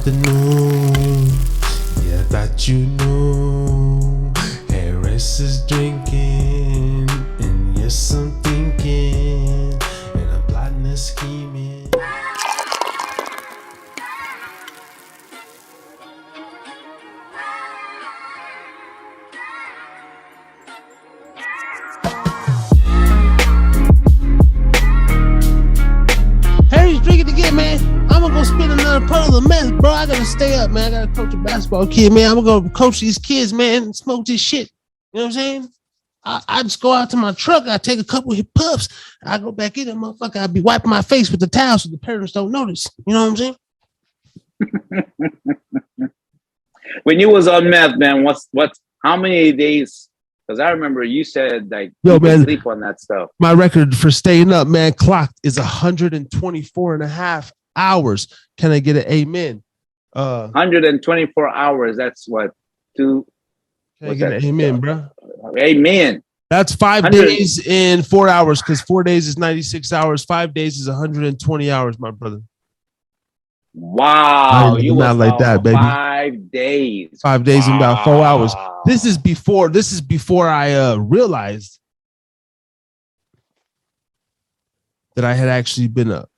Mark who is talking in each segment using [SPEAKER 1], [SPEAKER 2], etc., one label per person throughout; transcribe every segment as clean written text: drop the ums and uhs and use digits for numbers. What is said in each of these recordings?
[SPEAKER 1] afternoon. Yeah, that you know. Harris is drinking, and yes, I'm thinking, and I'm plotting and scheming. Harry's drinking again, man. I'm gonna go spin another puddle of meth, bro. I gotta stay up, man. I gotta coach a basketball kid, man. I'm gonna go coach these kids, man. Smoke this shit. You know what I'm saying? I just go out to my truck. I take a couple of puffs. I go back in there, motherfucker. I be wiping my face with the towel so the parents don't notice. You know what I'm saying?
[SPEAKER 2] When you was on meth, man, how many days? Because I remember you said like
[SPEAKER 1] you
[SPEAKER 2] man, sleep on that stuff.
[SPEAKER 1] My record for staying up, man, clocked is 124 and a half hours. Can I get an amen?
[SPEAKER 2] 124 hours. That's what, two.
[SPEAKER 1] Can I get an amen, bro?
[SPEAKER 2] Amen.
[SPEAKER 1] That's 5 days in 4 hours, because 4 days is 96 hours. 5 days is 120 hours, my brother.
[SPEAKER 2] Wow, you
[SPEAKER 1] not like that, baby.
[SPEAKER 2] 5 days.
[SPEAKER 1] 5 days in about 4 hours. This is before I realized that I had actually been up.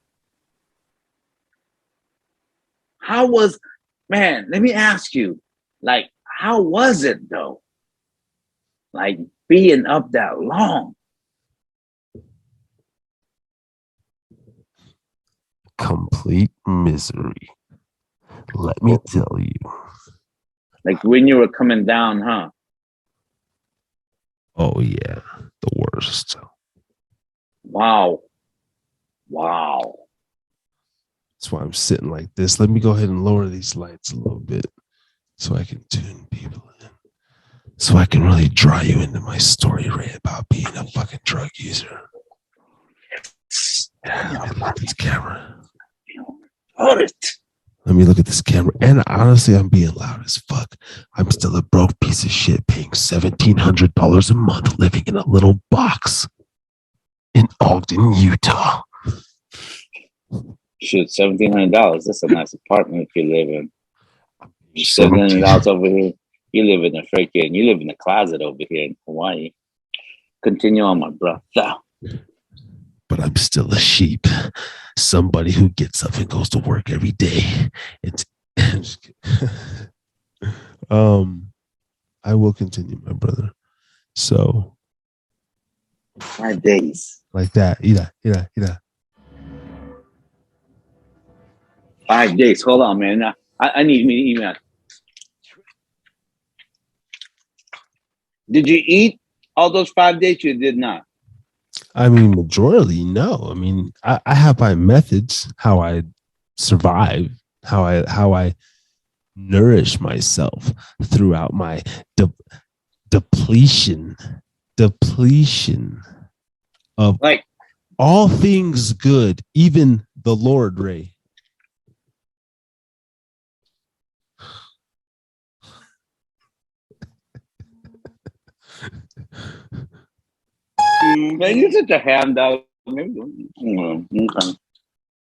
[SPEAKER 2] Man, let me ask you, like, how was it though? Like being up that long?
[SPEAKER 1] Complete misery. Let me tell you.
[SPEAKER 2] Like when you were coming down, huh?
[SPEAKER 1] Oh yeah, the worst.
[SPEAKER 2] Wow.
[SPEAKER 1] That's why I'm sitting like this. Let me go ahead and lower these lights a little bit so I can tune people in. So I can really draw you into my story, Ray, about being a fucking drug user. Yeah, let me look at this camera. Let me look at this camera. And honestly, I'm being loud as fuck. I'm still a broke piece of shit paying $1,700 a month living in a little box in Ogden, Utah.
[SPEAKER 2] Shit, $1,700. That's a nice apartment if you live in. $1,700 over here. You live in a closet over here in Hawaii. Continue on, my brother.
[SPEAKER 1] But I'm still a sheep. Somebody who gets up and goes to work every day. I will continue, my brother. So
[SPEAKER 2] 5 days.
[SPEAKER 1] Like that. Ida.
[SPEAKER 2] 5 days. Hold on, man. I need me to email. Did you eat all those 5 days? You did not.
[SPEAKER 1] I mean, majority, no. I mean, I have my methods, how I survive, how I nourish myself throughout my depletion of
[SPEAKER 2] like
[SPEAKER 1] all things good, even the Lord, Ray.
[SPEAKER 2] Man, you're such a handout.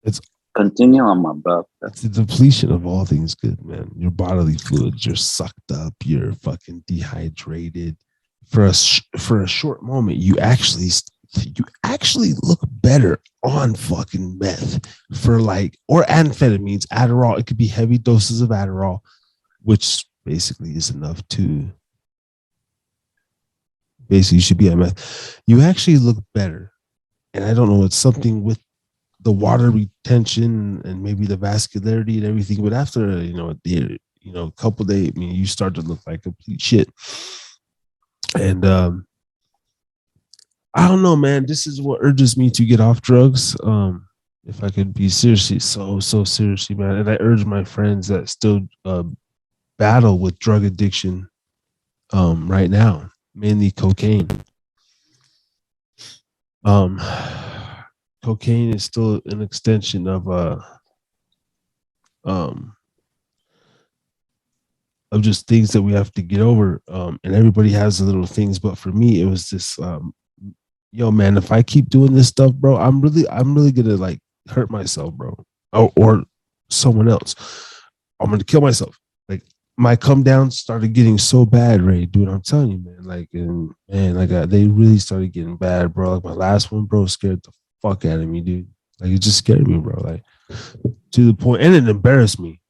[SPEAKER 2] It's continue on, my brother.
[SPEAKER 1] It's the depletion of all things good, man. Your bodily fluids, you're sucked up, you're fucking dehydrated. For a short moment, you actually look better on fucking meth or amphetamines, Adderall. It could be heavy doses of Adderall, which basically is enough to. Basically, you should be on meth. You actually look better. And I don't know, it's something with the water retention and maybe the vascularity and everything. But after, a couple days, you start to look like complete shit. And I don't know, man. This is what urges me to get off drugs. If I could be seriously, so seriously, man. And I urge my friends that still battle with drug addiction right now. Mainly cocaine. Cocaine is still an extension of just things that we have to get over. And everybody has the little things, but for me, it was this. Yo, man, if I keep doing this stuff, bro, I'm really gonna like hurt myself, bro, or someone else. I'm gonna kill myself. Like my come down started getting so bad, Ray, dude. I'm telling you, man. Like, and man, like they really started getting bad, bro. Like my last one, bro, scared the fuck out of me, dude. Like it just scared me, bro. Like to the point, and it embarrassed me.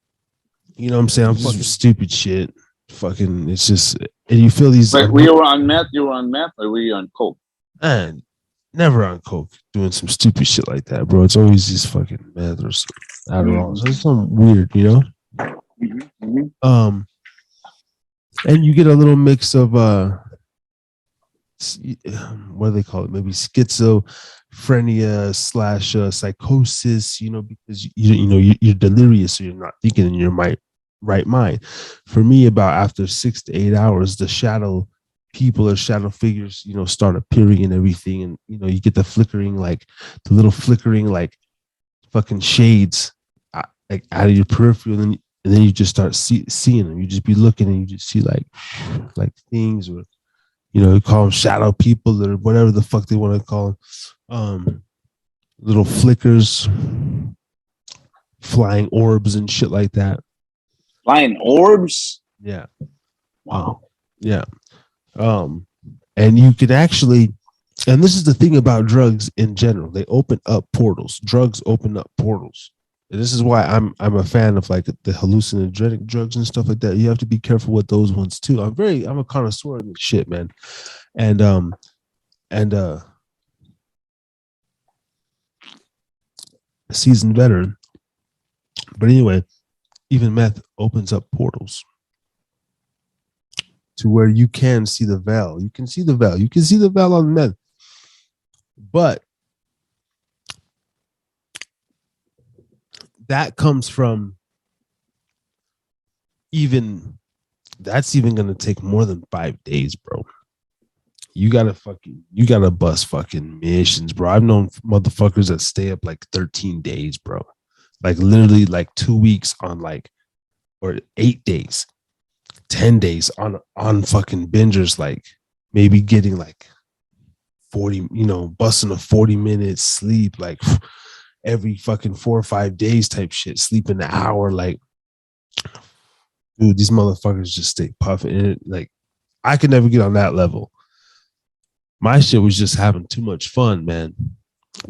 [SPEAKER 1] You know what I'm saying? I'm fucking stupid shit. Fucking, it's just, and you feel these.
[SPEAKER 2] But we were on meth. You were on meth, or were you on coke?
[SPEAKER 1] Man, never on coke doing some stupid shit like that, bro. It's always just fucking meth or some Adderall. So it's something weird, you know. And you get a little mix of what do they call it? Maybe schizophrenia / psychosis, you know, because you're delirious, so you're not thinking in your right mind. For me, about after 6 to 8 hours, the shadow people or shadow figures, you know, start appearing and everything, and you know, you get the flickering, like the little flickering, like fucking shades, like out of your peripheral, and then you just start seeing them. You just be looking, and you just see like things, or you know, you call them shadow people or whatever the fuck they want to call them. Little flickers, flying orbs and shit like that.
[SPEAKER 2] Flying orbs?
[SPEAKER 1] Yeah.
[SPEAKER 2] Wow.
[SPEAKER 1] Yeah. And you could actually, and this is the thing about drugs in general, they open up portals. Drugs open up portals. And this is why I'm a fan of like the hallucinogenic drugs and stuff like that. You have to be careful with those ones too. I'm a connoisseur in this shit, man. And a seasoned veteran. But anyway, even meth opens up portals to where you can see the veil. You can see the veil. You can see the veil on meth. But that comes from that's even going to take more than 5 days, bro. You gotta bust fucking missions, bro. I've known motherfuckers that stay up like 13 days, bro. Like literally like 2 weeks on like, or 8 days, 10 days on fucking bingers, like maybe getting like 40, you know, busting a 40 minutes sleep, like every fucking 4 or 5 days type shit, sleeping an hour. Like, dude, these motherfuckers just stay puffing. And like, I could never get on that level. My shit was just having too much fun, man.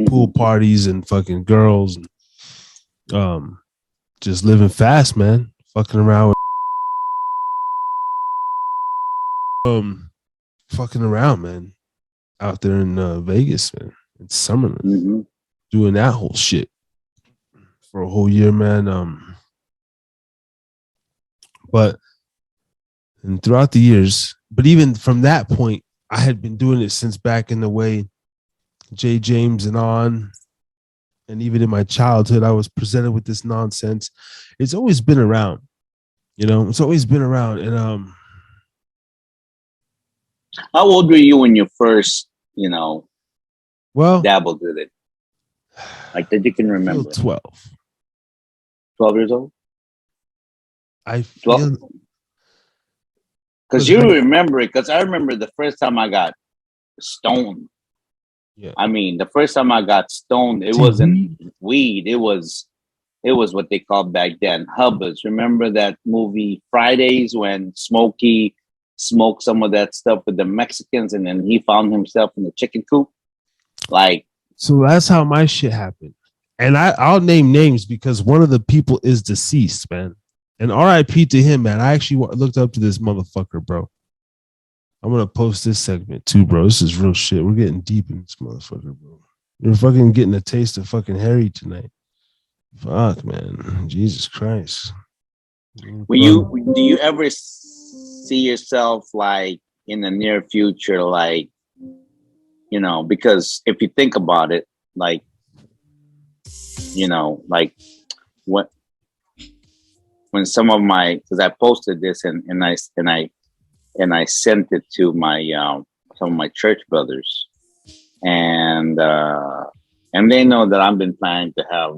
[SPEAKER 1] Pool parties and fucking girls, and just living fast, man. Fucking around with, fucking around, man. Out there in Vegas, man. In Summerlin, doing that whole shit for a whole year, man. But and throughout the years, but even from that point, I had been doing it since back in the way, J. James and on, and even in my childhood, I was presented with this nonsense. It's always been around, you know. It's always been around. And
[SPEAKER 2] how old were you when you first, you know,
[SPEAKER 1] well,
[SPEAKER 2] dabbled with it? Like that you can remember.
[SPEAKER 1] 12.
[SPEAKER 2] 12 years old?
[SPEAKER 1] I feel.
[SPEAKER 2] Because you remember it, because I remember the first time I got stoned.
[SPEAKER 1] Yeah.
[SPEAKER 2] I mean, the first time I got stoned, it wasn't weed. It was what they called back then Hubba's. Remember that movie Fridays when Smokey smoked some of that stuff with the Mexicans, and then he found himself in the chicken coop? Like,
[SPEAKER 1] so that's how my shit happened. And I'll name names because one of the people is deceased, man. And RIP to him, man. I actually looked up to this motherfucker, bro. I'm going to post this segment too, bro. This is real shit. We're getting deep in this motherfucker, bro. You're fucking getting a taste of fucking Harry tonight. Fuck, man. Jesus Christ.
[SPEAKER 2] Do you ever see yourself like in the near future, like, you know, because if you think about it, like, you know, like when some of my, because I posted this and I sent it to my some of my church brothers, and they know that I've been planning to have,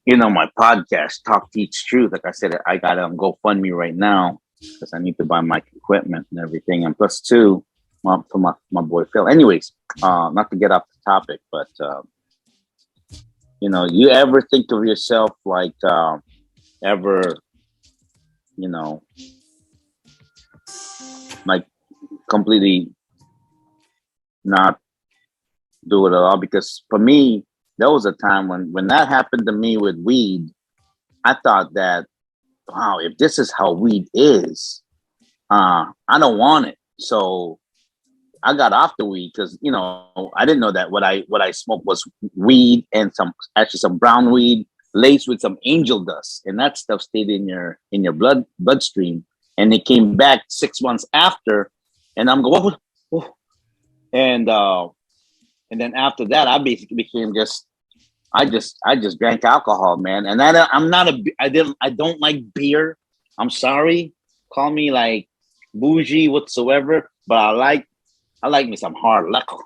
[SPEAKER 2] you know, my podcast Talk Teach Truth. Like I said, I got on GoFundMe right now because I need to buy my equipment and everything, and plus two for my boy Phil. Anyways, not to get off the topic, but you know, you ever think of yourself like ever, you know, like completely not do it at all. Because for me, there was a time when that happened to me with weed. I thought that, wow, if this is how weed is, I don't want it. So I got off the weed because I didn't know that what I smoked was weed and some brown weed laced with some angel dust, and that stuff stayed in your bloodstream, and it came back 6 months after, and I'm going, "Whoa." And then after that, I basically became just I just drank alcohol, man, and I'm not a I don't like beer. I'm sorry, call me like bougie whatsoever, but I like me some hard liquor.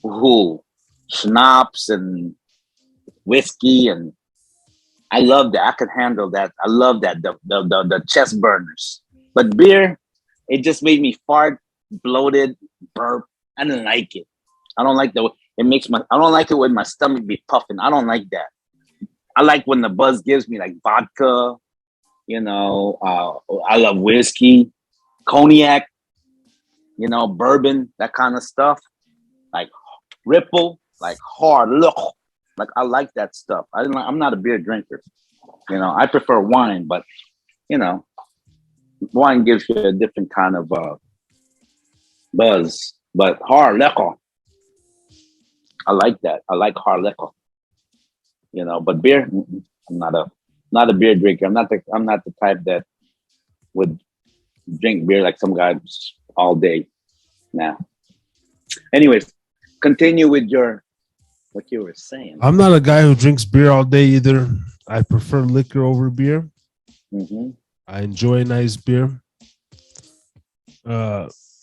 [SPEAKER 2] Ooh, schnapps and whiskey, and I love that. I can handle that. I love that the chest burners. But beer, it just made me fart, bloated, burp. I didn't like it. I don't like the it makes my I don't like it when my stomach be puffing. I don't like that. I like when the buzz gives me like vodka. I love whiskey, cognac. Bourbon, that kind of stuff. Like Ripple, like hard look. Like I like that stuff. I'm not a beer drinker. I prefer wine, but you know, wine gives you a different kind of buzz. But hard liquor, I like that. I like hard liquor. But beer, I'm not a beer drinker. I'm not the type that would drink beer like some guys all day. Nah. Anyways, continue with what you were saying.
[SPEAKER 1] I'm not a guy who drinks beer all day either. I prefer liquor over beer.
[SPEAKER 2] Mm-hmm.
[SPEAKER 1] I enjoy a nice beer.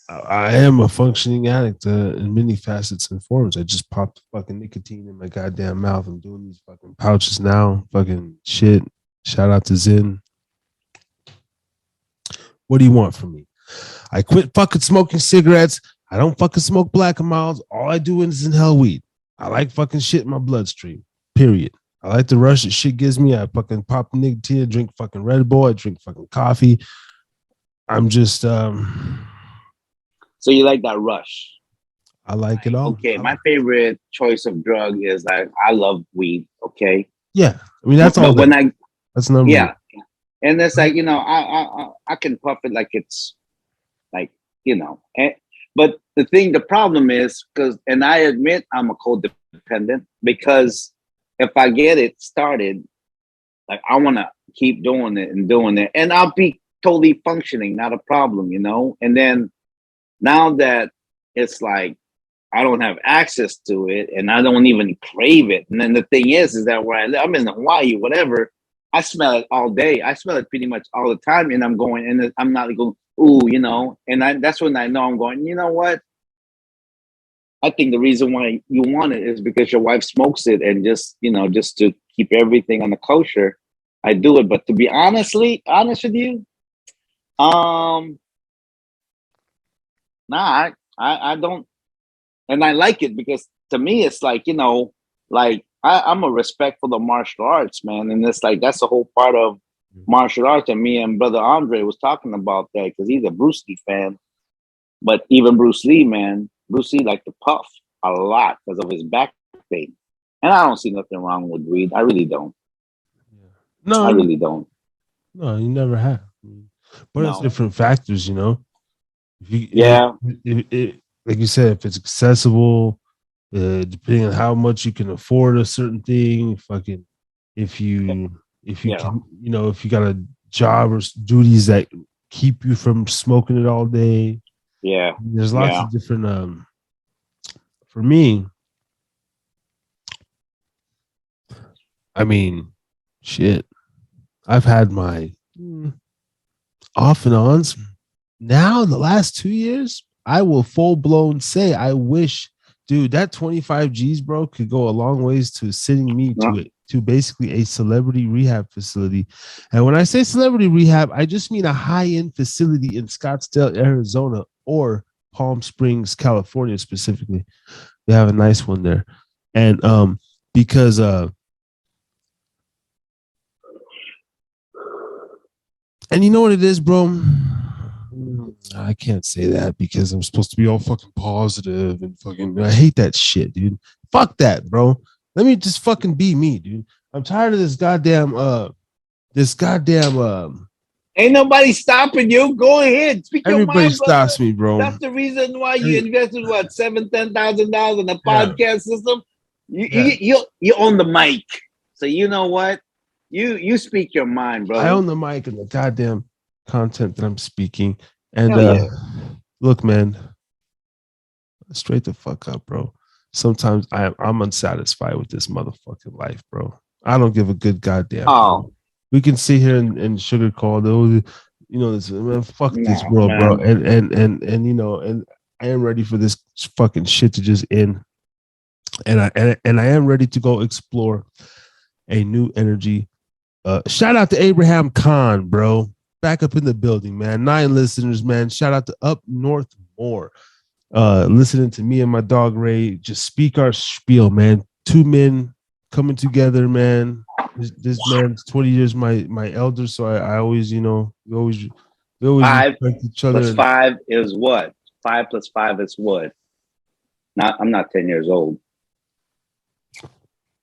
[SPEAKER 1] I am a functioning addict in many facets and forms. I just popped fucking nicotine in my goddamn mouth. I'm doing these fucking pouches now. Fucking shit. Shout out to Zen. What do you want from me? I quit fucking smoking cigarettes. I don't fucking smoke Black and Milds. All I do is inhale weed. I like fucking shit in my bloodstream. Period. I like the rush that shit gives me. I fucking pop nicotine, drink fucking Red Bull. I drink fucking coffee. I'm just
[SPEAKER 2] So you like that rush?
[SPEAKER 1] I like it all.
[SPEAKER 2] Okay, my favorite choice of drug is like I love weed. Okay,
[SPEAKER 1] Yeah, I mean that's all.
[SPEAKER 2] But when
[SPEAKER 1] that's number
[SPEAKER 2] yeah, and it's like I can puff it like it's like but the problem is and I admit I'm a codependent because if I get it started, like I want to keep doing it and doing it, and I'll be totally functioning, not a problem, and then now that it's like I don't have access to it and I don't even crave it. And then the thing is that where I live, I'm in Hawaii, whatever, I smell it all day. I smell it pretty much all the time. And I'm going, and I'm not going, ooh, and that's when I know I'm going, you know what? I think the reason why you want it is because your wife smokes it and just to keep everything on the kosher, I do it. But to be honest with you, nah, I don't, and I like it because to me it's like like I'm a respectful of martial arts, man, and it's like that's the whole part of martial arts. And me and brother Andre was talking about that because he's a Bruce Lee fan, but even Bruce Lee liked to puff a lot because of his back pain, and I don't see nothing wrong with weed. I really don't.
[SPEAKER 1] No,
[SPEAKER 2] I really don't.
[SPEAKER 1] No, you never have. But it's different factors, If you,
[SPEAKER 2] yeah.
[SPEAKER 1] Like you said, if it's accessible, depending on how much you can afford a certain thing, fucking, if you can, if you got a job or duties that keep you from smoking it all day.
[SPEAKER 2] Yeah.
[SPEAKER 1] There's lots of different, for me, I mean, shit, I've had my off and ons. Now, in the last 2 years, I will full blown say, I wish, dude, that 25 G's, bro, could go a long ways to sending me to basically a celebrity rehab facility. And when I say celebrity rehab, I just mean a high-end facility in Scottsdale, Arizona, or Palm Springs, California, specifically. They have a nice one there. And because And you know what it is, bro? I can't say that because I'm supposed to be all fucking positive and fucking. I hate that shit, dude. Fuck that, bro. Let me just fucking be me, dude. I'm tired of this goddamn. This goddamn.
[SPEAKER 2] Ain't nobody stopping you. Go ahead, speak your
[SPEAKER 1] Everybody
[SPEAKER 2] mind, brother.
[SPEAKER 1] stops me, bro.
[SPEAKER 2] That's the reason why you invested what $10,000 in a podcast system. You own the mic, so you know what. You speak your mind, brother.
[SPEAKER 1] I own the mic and the goddamn content that I'm speaking. And look, man, straight the fuck up, bro. Sometimes I'm unsatisfied with this motherfucking life, bro. I don't give a good goddamn.
[SPEAKER 2] Oh,
[SPEAKER 1] we can sit here and sugarcoat those, you know, this, man, fuck this world,
[SPEAKER 2] man.
[SPEAKER 1] bro. And you know, and I am ready for this fucking shit to just end. And I am ready to go explore a new energy. Shout out to Abraham Khan, bro. Back up in the building, man. 9 listeners, man. Shout out to Up North More. Listening to me and my dog Ray just speak our spiel, man. 2 men coming together, man. This man's 20 years my elder, so I always, you know, we always
[SPEAKER 2] 5
[SPEAKER 1] respect each other.
[SPEAKER 2] plus 5 is what? 5 plus 5 is what? I'm not 10 years old.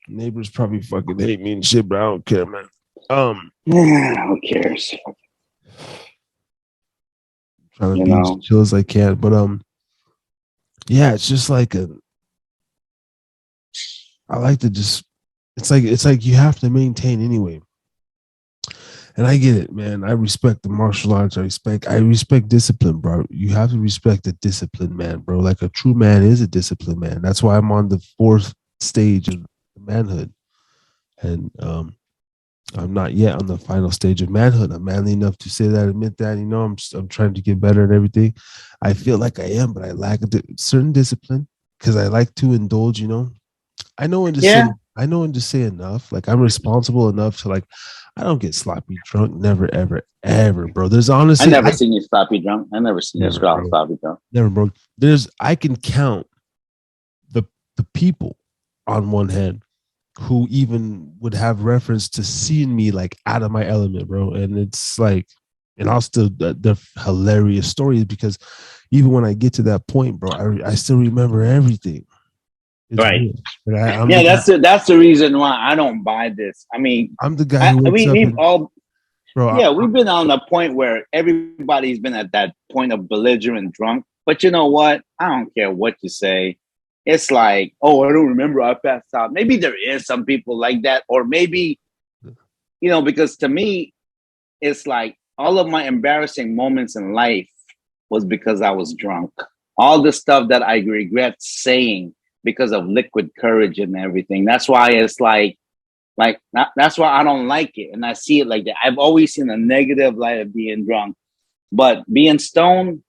[SPEAKER 1] Neighbors probably fucking hate me and shit, but I don't care, man.
[SPEAKER 2] Who cares?
[SPEAKER 1] Trying to be as chill as I can, but yeah, it's just like I like to just. It's like you have to maintain anyway. And I get it, man. I respect the martial arts. I respect discipline, bro. You have to respect the discipline, man, bro. Like a true man is a disciplined man. That's why I'm on the 4th stage of manhood. And I'm not yet on the final stage of manhood. I'm manly enough to say that, admit that, you know, I'm trying to get better and everything. I feel like I am, but I lack a certain discipline because I like to indulge, you know. I know when to say enough. Like I'm responsible enough to like, I don't get sloppy drunk. Never, ever, ever, bro. There's honestly,
[SPEAKER 2] I never seen you sloppy drunk. I never seen you sloppy drunk.
[SPEAKER 1] Never, bro. I can count the people on one hand who even would have reference to seeing me like out of my element, bro. And it's like, and I'll still, the hilarious stories because even when I get to that point, bro, I still remember everything. It's
[SPEAKER 2] right. That's the reason why I don't buy this. I mean,
[SPEAKER 1] I'm the guy who
[SPEAKER 2] we've been on a point where everybody's been at that point of belligerent drunk. But you know what? I don't care what you say. It's like, oh, I don't remember. I passed out. Maybe there is some people like that, or maybe, you know, because to me, it's like all of my embarrassing moments in life was because I was drunk. All the stuff that I regret saying because of liquid courage and everything. That's why it's like that's why I don't like it. And I see it like that. I've always seen a negative light of being drunk, but being stoned,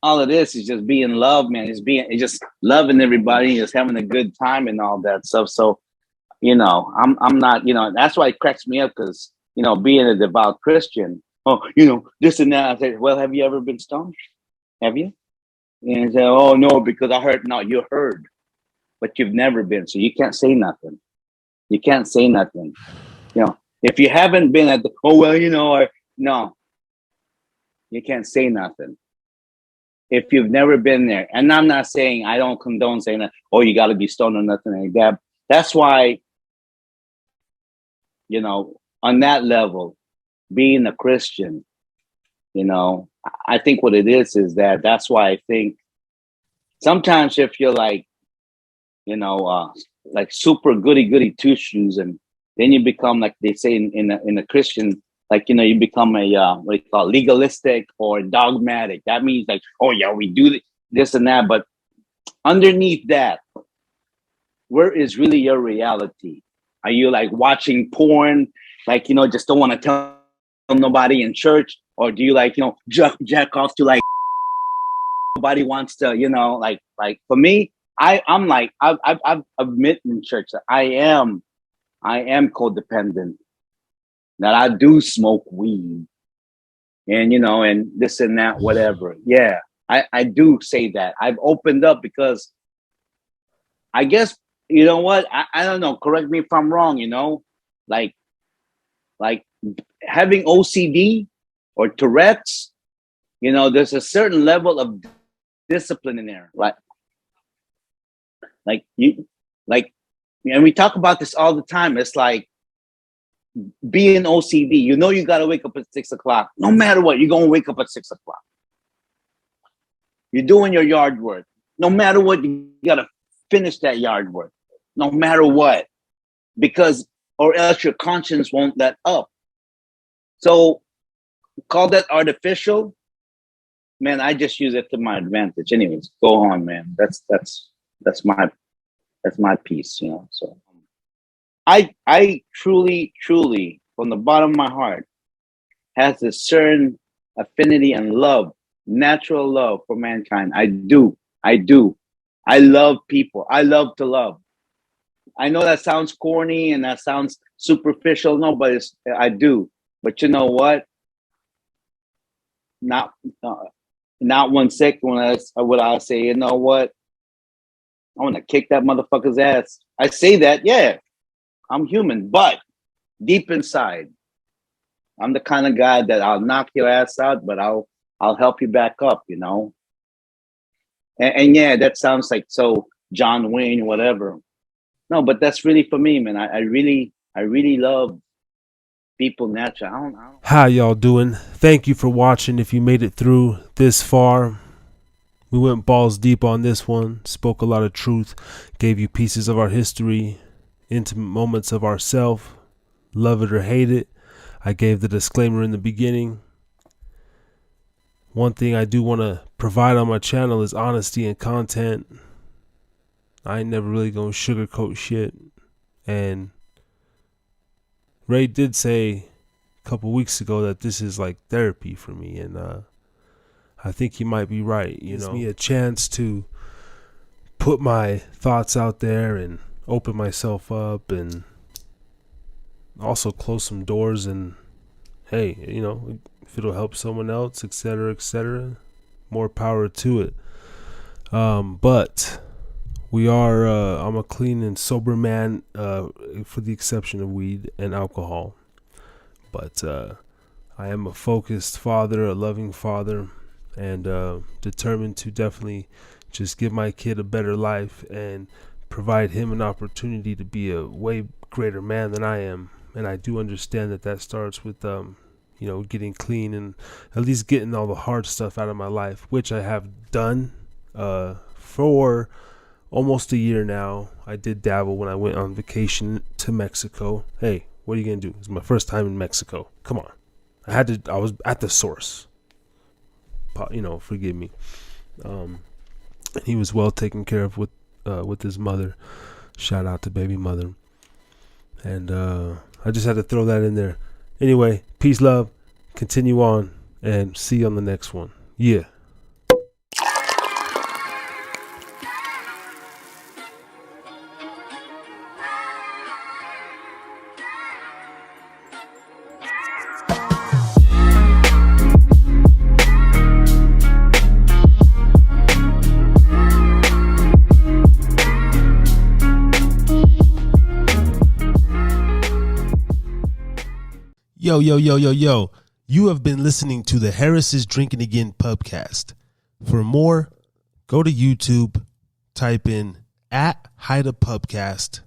[SPEAKER 2] all it is just being love, man. It's just loving everybody, just having a good time and all that stuff. So, you know, I'm not, you know, that's why it cracks me up because, you know, being a devout Christian, oh, you know, this and that. I say, well, have you ever been stoned? Have you? And I say, oh no, because I heard. No, you heard, but you've never been, so you can't say nothing. You can't say nothing. You know, if you haven't been at the, oh well, you know, no, you can't say nothing. If you've never been there, and I'm not saying I don't condone saying that, oh, you got to be stoned or nothing like that. That's why, you know, on that level, being a Christian, you know, I think what it is that's why I think sometimes if you're like, you know, like super goody two shoes, and then you become like they say in a Christian, like, you know, you become a what do you call it, legalistic or dogmatic. That means like, oh yeah, we do this and that, but underneath that, where is really your reality? Are you like watching porn, like, you know, just don't want to tell nobody in church, or do you like, you know, jack off to like nobody wants to, you know, like for me, I'm like I've admit in church that I am codependent, that I do smoke weed and, you know, and this and that, whatever. Yeah, I do say that. I've opened up because I guess, you know what? I don't know. Correct me if I'm wrong, you know, like having OCD or Tourette's, there's a certain level of discipline in there. And we talk about this all the time. It's like being OCD. You got to wake up at 6 o'clock. No matter what, you're going to wake up at 6 o'clock. You're doing your yard work. No matter what, you got to finish that yard work. No matter what. Or else your conscience won't let up. So call that artificial. Man, I just use it to my advantage. Anyways, go on, man. That's my piece, So I truly, from the bottom of my heart, has a certain affinity and love, natural love for mankind. I do. I love people. I love to love. I know that sounds corny and that sounds superficial. No, but I do. But you know what? Not 1 second when I say, you know what? I want to kick that motherfucker's ass. I say that, yeah, I'm human, but deep inside, I'm the kind of guy that I'll knock your ass out, but I'll help you back up, And yeah, that sounds like so John Wayne, whatever. No, but that's really for me, man. I really love people naturally. I don't.
[SPEAKER 1] How y'all doing? Thank you for watching. If you made it through this far, we went balls deep on this one, spoke a lot of truth, gave you pieces of our history, intimate moments of ourself, love it or hate it. I gave the disclaimer in the beginning. One thing I do want to provide on my channel is honesty and content. I ain't never really gonna sugarcoat shit. And Ray did say a couple weeks ago that this is like therapy for me, and I think he might be right. Gives me a chance to put my thoughts out there and open myself up, and also close some doors. And hey, if it'll help someone else, etc., more power to it. But we are. I'm a clean and sober man, for the exception of weed and alcohol. But I am a focused father, a loving father, and determined to definitely just give my kid a better life and provide him an opportunity to be a way greater man than I am. And I do understand that starts with getting clean and at least getting all the hard stuff out of my life, which I have done for almost a year now. I did dabble when I went on vacation to Mexico. Hey, what are you gonna do? It's my first time in Mexico. Come on. I was at the source. Forgive me. He was well taken care of with his mother. Shout out to baby mother. And I just had to throw that in there. Anyway, peace, love. Continue on, and see you on the next one. Yeah. Yo. You have been listening to the Harris is Drinking Again pubcast. For more, go to YouTube, type in @HideaPubcast.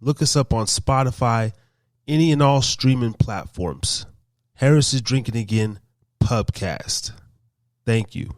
[SPEAKER 1] Look us up on Spotify, any and all streaming platforms. Harris is Drinking Again pubcast. Thank you.